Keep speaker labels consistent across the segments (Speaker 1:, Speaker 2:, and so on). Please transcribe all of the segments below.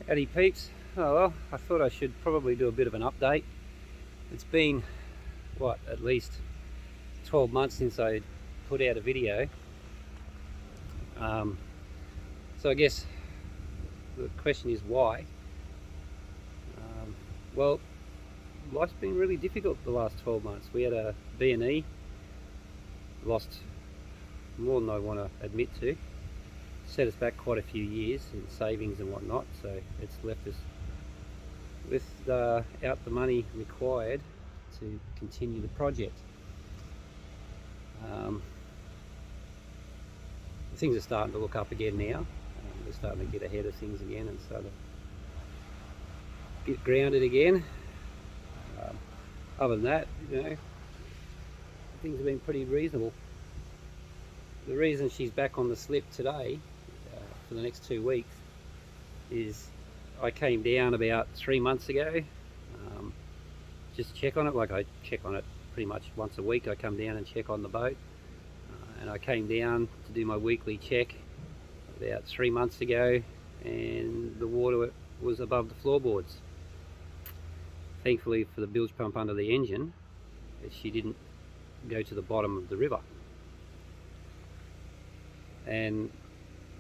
Speaker 1: Howdy peeps. Oh well, I thought I should probably do a bit of an update. It's been, what, at least 12 months since I put out a video. So I guess the question is why? Well, life's been really difficult the last 12 months. We had a B&E, lost more than I want to admit to. Set us back quite a few years in savings and whatnot, so it's left us without the money required to continue the project. Things are starting to look up again now. We're starting to get ahead of things again and start to get grounded again. Other than that, things have been pretty reasonable. The reason she's back on the slip today for the next 2 weeks is I came down about 3 months ago, just check on it. Like, I check on it pretty much once a week. I come down and check on the boat, and I came down to do my weekly check about 3 months ago, and the water was above the floorboards. Thankfully for the bilge pump under the engine, she didn't go to the bottom of the river. And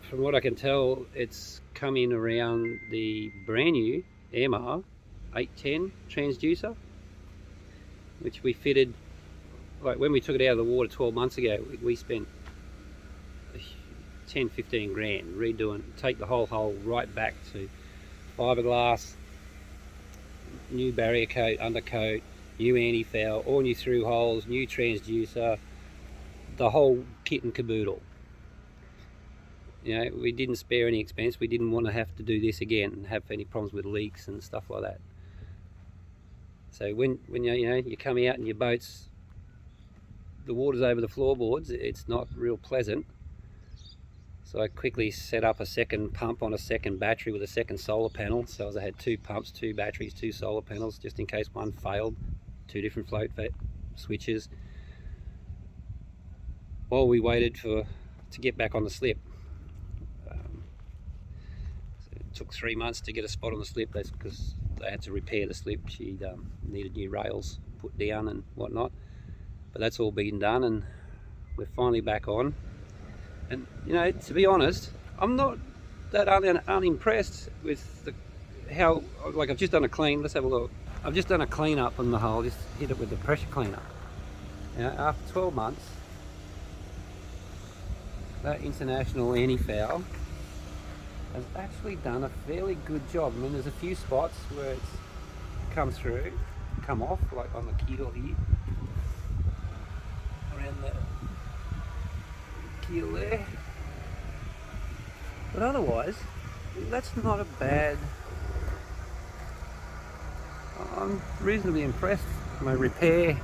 Speaker 1: from what I can tell, it's come in around the brand new Airmar 810 transducer, which we fitted, like when we took it out of the water 12 months ago, we spent 10-15 grand redoing, take the whole hull right back to fiberglass, new barrier coat, undercoat, new anti-foul, all new through holes, new transducer, the whole kit and caboodle. We didn't spare any expense. We didn't want to have to do this again and have any problems with leaks and stuff like that. So when you come out and your boat's, the water's over the floorboards, it's not real pleasant. So I quickly set up a second pump on a second battery with a second solar panel. So I had 2 pumps, 2 batteries, 2 solar panels, just in case one failed. 2 different float switches, while we waited to get back on the slip. It took 3 months to get a spot on the slip. That's because they had to repair the slip. She needed new rails put down and whatnot, but that's all been done and we're finally back on. And to be honest, I'm not that unimpressed with how, like, I've just done a clean. Let's have a look. I've just done a clean up on the hull, just hit it with the pressure cleaner. After 12 months, that International anti-foul has actually done a fairly good job. I mean, there's a few spots where it's come through, come off, like on the keel here, around the keel there. But otherwise, that's not a bad. I'm reasonably impressed. My repair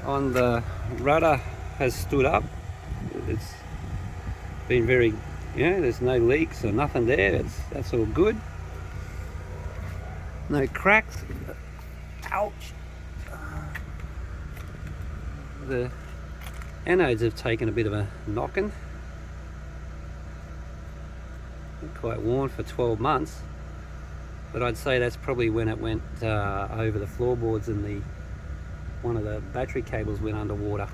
Speaker 1: on the rudder has stood up. It's been very, there's no leaks or nothing there. That's all good. No cracks. Ouch. The anodes have taken a bit of a knocking. Quite worn for 12 months. But I'd say that's probably when it went over the floorboards and one of the battery cables went underwater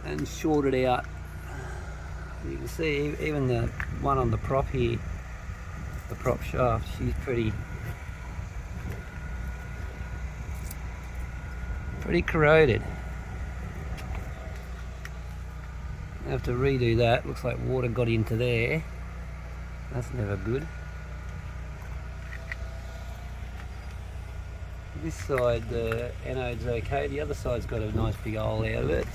Speaker 1: and shorted out. You can see even the one on the prop here, the prop shaft, she's pretty corroded. I have to redo that. Looks like water got into there. That's never good. This side, the anode's okay. The other side's got a nice big hole out of it.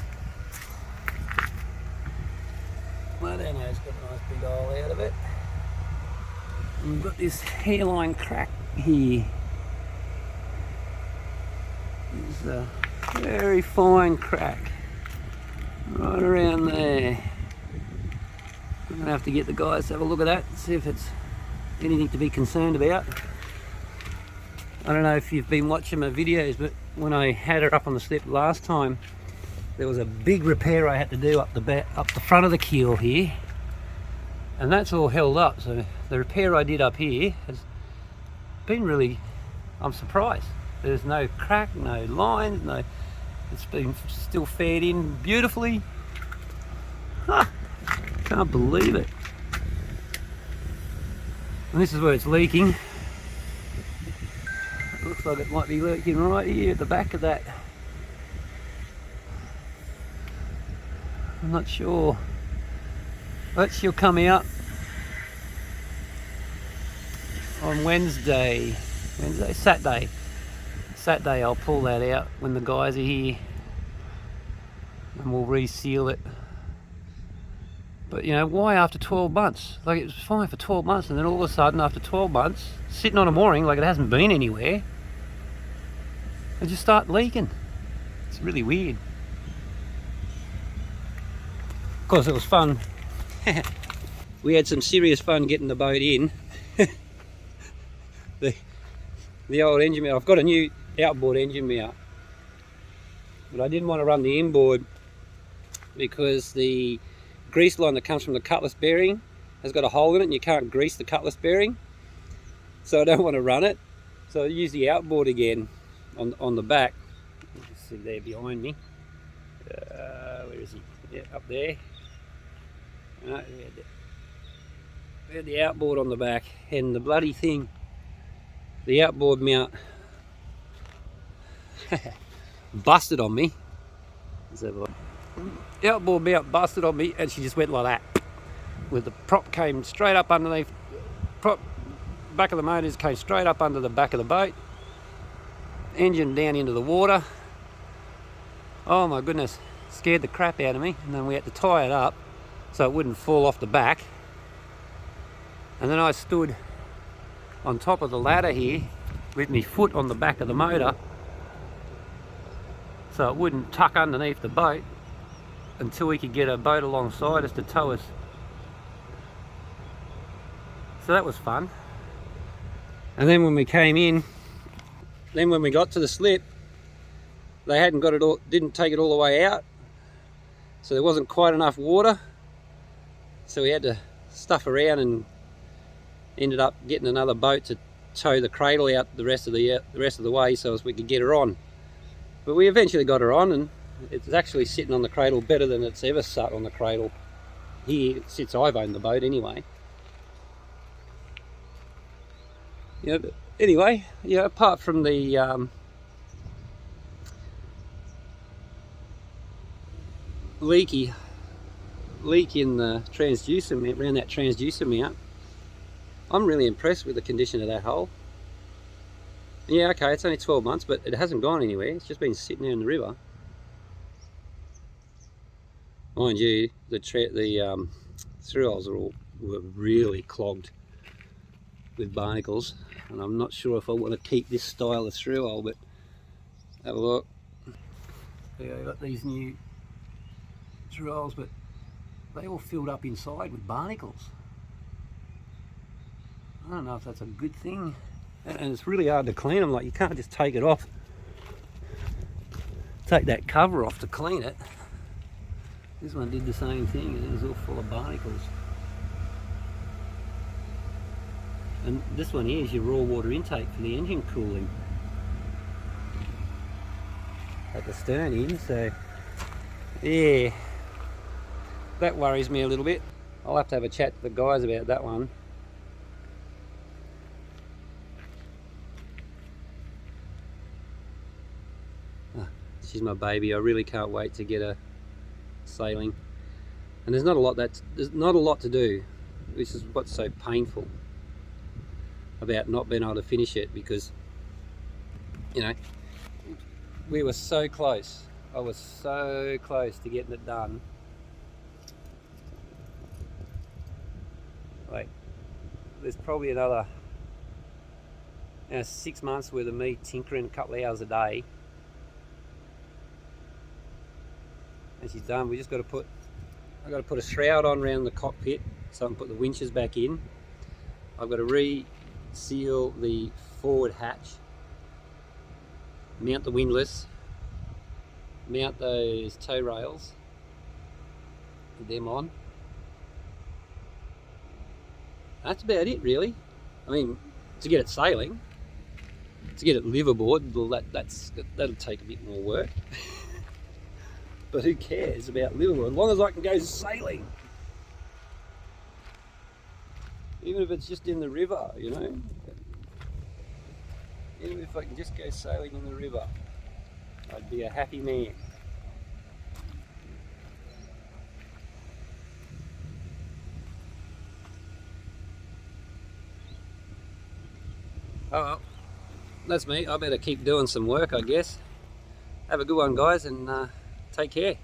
Speaker 1: That anode's got a nice big hole out of it. And we've got this hairline crack here. There's a very fine crack right around there. I'm going to have to get the guys to have a look at that and see if it's anything to be concerned about. I don't know if you've been watching my videos, but when I had her up on the slip last time, there was a big repair I had to do up the front of the keel here, and that's all held up. So the repair I did up here has been really, I'm surprised. There's no crack, no lines, no, it's been still fed in beautifully. Huh, can't believe it. And this is where it's leaking. It looks like it might be leaking right here at the back of that. I'm not sure, but she'll come out on Saturday I'll pull that out when the guys are here and we'll reseal it. But you know, why after 12 months? Like, it was fine for 12 months and then all of a sudden after 12 months, sitting on a mooring like it hasn't been anywhere, it just start leaking. It's really weird. Of course it was fun. We had some serious fun getting the boat in. the old engine mount, I've got a new outboard engine mount, but I didn't want to run the inboard because the grease line that comes from the cutlass bearing has got a hole in it and you can't grease the cutlass bearing, so I don't want to run it. So I use the outboard again on the back. You can see there behind me. Where is he? Yeah, up there. We had the outboard on the back, and the bloody thing, the outboard mount busted on me. Let's have a look. The outboard mount busted on me and she just went like that. With the prop came straight up underneath, prop back of the motors came straight up under the back of the boat. Engine down into the water. Oh my goodness, scared the crap out of me. And then we had to tie it up so it wouldn't fall off the back. And then I stood on top of the ladder here with my foot on the back of the motor so it wouldn't tuck underneath the boat until we could get a boat alongside us to tow us. So that was fun. And then when we came in, then when we got to the slip, they hadn't got it all, didn't take it all the way out, so there wasn't quite enough water, so we had to stuff around and ended up getting another boat to tow the cradle out the rest of the way so as we could get her on. But we eventually got her on, and it's actually sitting on the cradle better than it's ever sat on the cradle here since I've owned the boat anyway. Yeah, but anyway, yeah, apart from the leak in the transducer mount, around that transducer mount, I'm really impressed with the condition of that hull. Yeah, okay, it's only 12 months, but it hasn't gone anywhere. It's just been sitting there in the river. Mind you, the through hulls were really clogged with barnacles, and I'm not sure if I want to keep this style of through hull, but have a look. Yeah, I've got these new through hulls, but they all filled up inside with barnacles. I don't know if that's a good thing, and it's really hard to clean them. Like, you can't just take it off, take that cover off to clean it. This one did the same thing, it was all full of barnacles. And this one here is your raw water intake for the engine cooling at the stern end, so yeah, that worries me a little bit. I'll have to have a chat to the guys about that one. She's my baby. I really can't wait to get her sailing. And there's not a lot to do, which is what's so painful about not being able to finish it, because, you know, we were so close. I was so close to getting it done. Like, there's probably another 6 months worth of me tinkering a couple of hours a day. And she's done. We just got to put, I've got to put a shroud on around the cockpit so I can put the winches back in. I've got to re-seal the forward hatch, mount the windlass, mount those tow rails, put them on, That's about it, really. I mean, to get it sailing, to get it liveaboard, well, that'll take a bit more work. But who cares about liveaboard? As long as I can go sailing. Even if it's just in the river, you know. Even if I can just go sailing in the river, I'd be a happy man. Oh well, that's me. I better keep doing some work, I guess. Have a good one, guys, and take care.